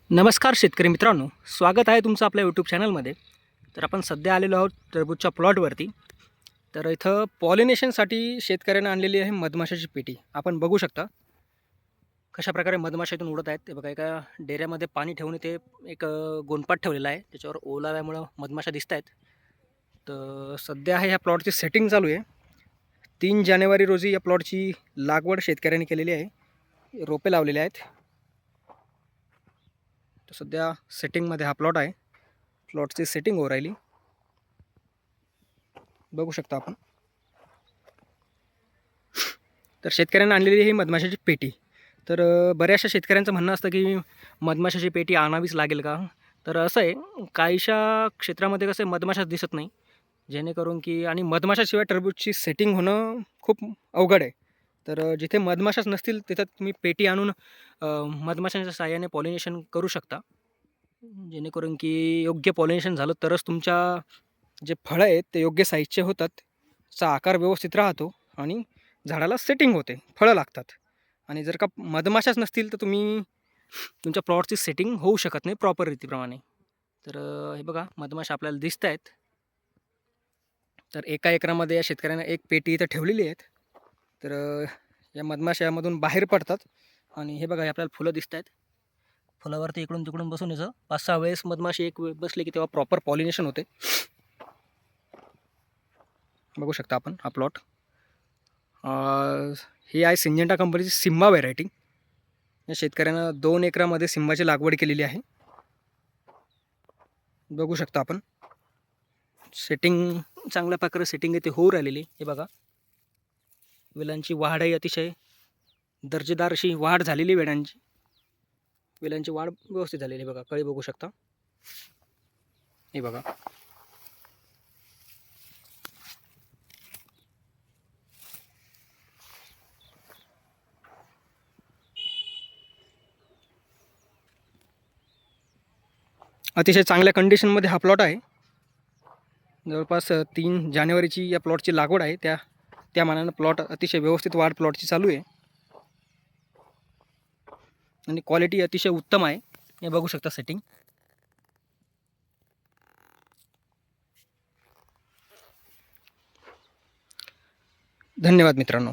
नमस्कार शेतकरी मित्रांनो, स्वागत आहे तुमचं आपल्या यूट्यूब चॅनलमध्ये. तर आपण सध्या आलेलो आहोत टरबूजच्या प्लॉटवरती. तर इथं पॉलिनेशनसाठी शेतकऱ्यानं आणलेली आहे मधमाशाची पेटी. आपण बघू शकता कशाप्रकारे मधमाशा इथून उडत आहेत. ते बघा, एका डेऱ्यामध्ये पाणी ठेवून इथे एक गोणपाट ठेवलेला आहे. त्याच्यावर ओलाव्यामुळं मधमाशा दिसत आहेत. तर सध्या आहे ह्या प्लॉटची सेटिंग चालू आहे. 3 जानेवारी रोजी या प्लॉटची लागवड शेतकऱ्यांनी केलेली आहे. रोपे लावलेले आहेत. तर सध्या सेटिंगमध्ये हा प्लॉट आहे. प्लॉटची सेटिंग होऊ राहिली, बघू शकता आपण. तर शेतकऱ्यांना आणलेली ही मधमाशाची पेटी. तर बऱ्याचशा शेतकऱ्यांचं म्हणणं असतं की मधमाशाची पेटी आणावीच लागेल का? तर असं आहे, काहीशा क्षेत्रामध्ये कसं आहे, मधमाशाच दिसत नाही, जेणेकरून की आणि मधमाशाशिवाय टरबूजची सेटिंग होणं खूप अवघड आहे. तर जिथे मधमाशाच नसतील तिथं तुम्ही पेटी आणून मधमाशांच्या साहाय्याने पॉलिनेशन करू शकता. जेणेकरून की योग्य पॉलिनेशन झालं तरच तुमच्या जे फळं आहेत ते योग्य साईजचे होतात, त्याचा आकार व्यवस्थित राहतो आणि झाडाला सेटिंग होते, फळं लागतात. आणि जर का मधमाशाच नसतील तर तुम्ही तुमच्या प्लॉटची सेटिंग होऊ शकत नाही प्रॉपर रीतीप्रमाणे. तर हे बघा, मधमाशा आपल्याला दिसत आहेत. तर एका एकरामध्ये या शेतकऱ्यानं एक पेटी इथं ठेवलेली आहेत. तर या मधमाशा यामधून बाहेर पडतात आणि हे बघा, हे आपल्याला फुलं दिसत आहेत. फुलावरती इकडून तिकडून बसून यायचं 5-6 वेळेस मधमाशी एक वेळ बसली की तेव्हा प्रॉपर पॉलिनेशन होते. बघू शकता आपण हा प्लॉट. ही आहे सिंजेंटा कंपनीची सिम्बा व्हरायटी. या शेतकऱ्यानं 2 एकरामध्ये सिंबाची लागवड केलेली आहे. बघू शकता आपण. सेटिंग चांगल्या प्रकारे सेटिंग इथे होऊ राहिलेली. हे बघा, वेलांची वाढही अतिशय दर्जेदार अशी वाढ झालेली वेलांची. वेलांची वाढ व्यवस्थित झालेली बघा, कळी बघू शकता. हे बघा. अतिशय चांगल्या कंडिशनमध्ये हा प्लॉट आहे. जवळपास 3 जानेवारीची या प्लॉटची लागवड आहे. त्या मानानं प्लॉट अतिशय व्यवस्थित वाढ प्लॉटची चालू आहे आणि क्वालिटी अतिशय उत्तम आहे. हे बघू शकता सेटिंग. धन्यवाद मित्रांनो.